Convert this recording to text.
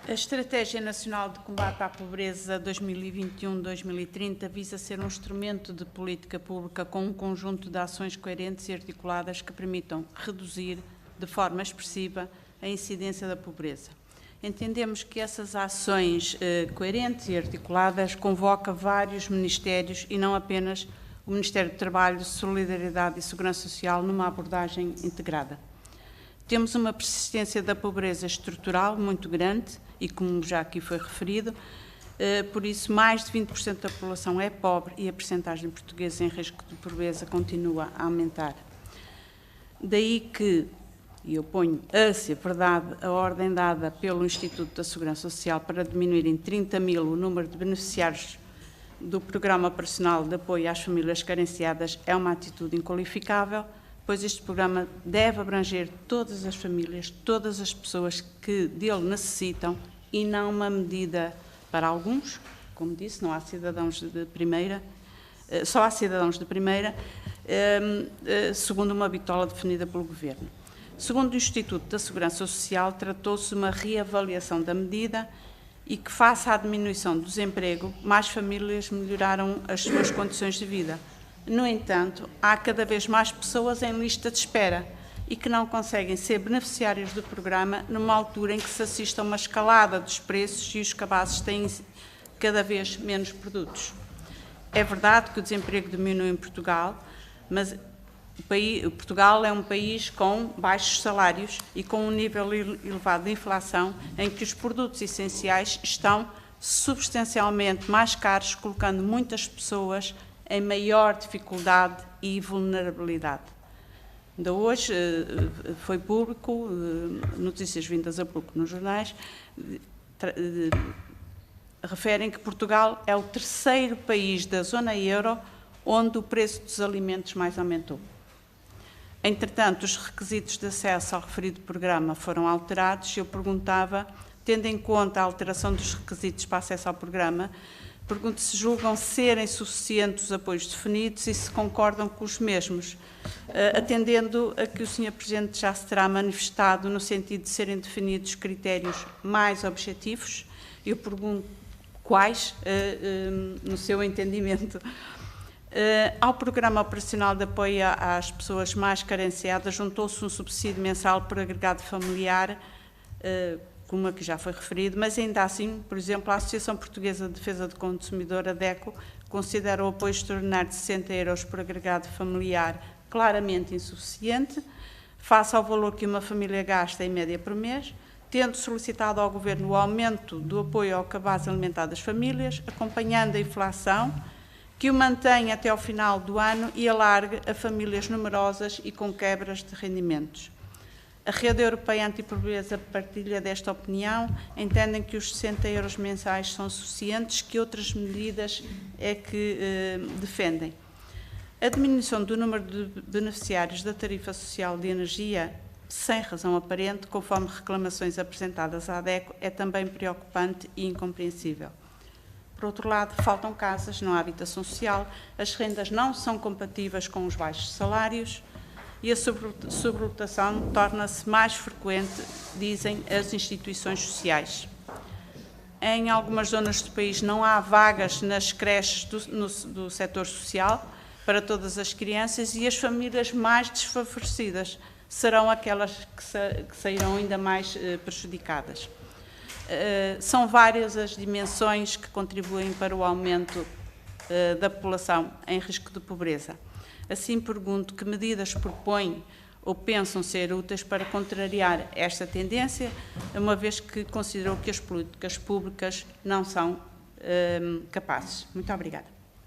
A Estratégia Nacional de Combate à Pobreza 2021-2030 visa ser um instrumento de política pública com um conjunto de ações coerentes e articuladas que permitam reduzir de forma expressiva a incidência da pobreza. Entendemos que essas ações coerentes e articuladas convocam vários ministérios e não apenas o Ministério do Trabalho, Solidariedade e Segurança Social numa abordagem integrada. Temos uma persistência da pobreza estrutural muito grande e, como já aqui foi referido, por isso mais de 20% da população é pobre e a percentagem de portugueses em risco de pobreza continua a aumentar. Daí que, e eu ponho a ser verdade, a ordem dada pelo Instituto da Segurança Social para diminuir em 30.000 o número de beneficiários do Programa Operacional de Apoio às Famílias Carenciadas é uma atitude inqualificável, pois este programa deve abranger todas as famílias, todas as pessoas que dele necessitam e não uma medida para alguns, como disse, não há cidadãos de primeira, só há cidadãos de primeira, segundo uma bitola definida pelo Governo. Segundo o Instituto da Segurança Social, tratou-se de uma reavaliação da medida e que, face à diminuição do desemprego, mais famílias melhoraram as suas condições de vida. No entanto, há cada vez mais pessoas em lista de espera e que não conseguem ser beneficiários do programa numa altura em que se assiste a uma escalada dos preços e os cabazes têm cada vez menos produtos. É verdade que o desemprego diminui em Portugal, mas Portugal é um país com baixos salários e com um nível elevado de inflação em que os produtos essenciais estão substancialmente mais caros, colocando muitas pessoas em maior dificuldade e vulnerabilidade. Ainda hoje foi público, notícias vindas a público nos jornais, referem que Portugal é o terceiro país da zona euro onde o preço dos alimentos mais aumentou. Entretanto, os requisitos de acesso ao referido programa foram alterados e eu perguntava, tendo em conta a alteração dos requisitos para acesso ao programa, pergunto se julgam serem suficientes os apoios definidos e se concordam com os mesmos, atendendo a que o Sr. Presidente já se terá manifestado no sentido de serem definidos critérios mais objetivos. Eu pergunto quais, no seu entendimento. Ao Programa Operacional de Apoio às Pessoas Mais Carenciadas juntou-se um subsídio mensal por agregado familiar, como aqui já foi referido, mas ainda assim, por exemplo, a Associação Portuguesa de Defesa do Consumidor, a DECO, considera o apoio extraordinário de 60 € por agregado familiar claramente insuficiente, face ao valor que uma família gasta em média por mês, tendo solicitado ao Governo o aumento do apoio ao cabaz alimentar das famílias, acompanhando a inflação, que o mantenha até ao final do ano e alargue a famílias numerosas e com quebras de rendimentos. A Rede Europeia Antipobreza partilha desta opinião, entendem que os 60 € mensais são suficientes, que outras medidas é que defendem. A diminuição do número de beneficiários da tarifa social de energia, sem razão aparente, conforme reclamações apresentadas à DECO, é também preocupante e incompreensível. Por outro lado, faltam casas, não há habitação social, as rendas não são compatíveis com os baixos salários e a sobrelotação torna-se mais frequente, dizem as instituições sociais. Em algumas zonas do país não há vagas nas creches do setor social para todas as crianças e as famílias mais desfavorecidas serão aquelas que sairão ainda mais prejudicadas. São várias as dimensões que contribuem para o aumento da população em risco de pobreza. Assim, pergunto que medidas propõem ou pensam ser úteis para contrariar esta tendência, uma vez que considerou que as políticas públicas não são capazes. Muito obrigada.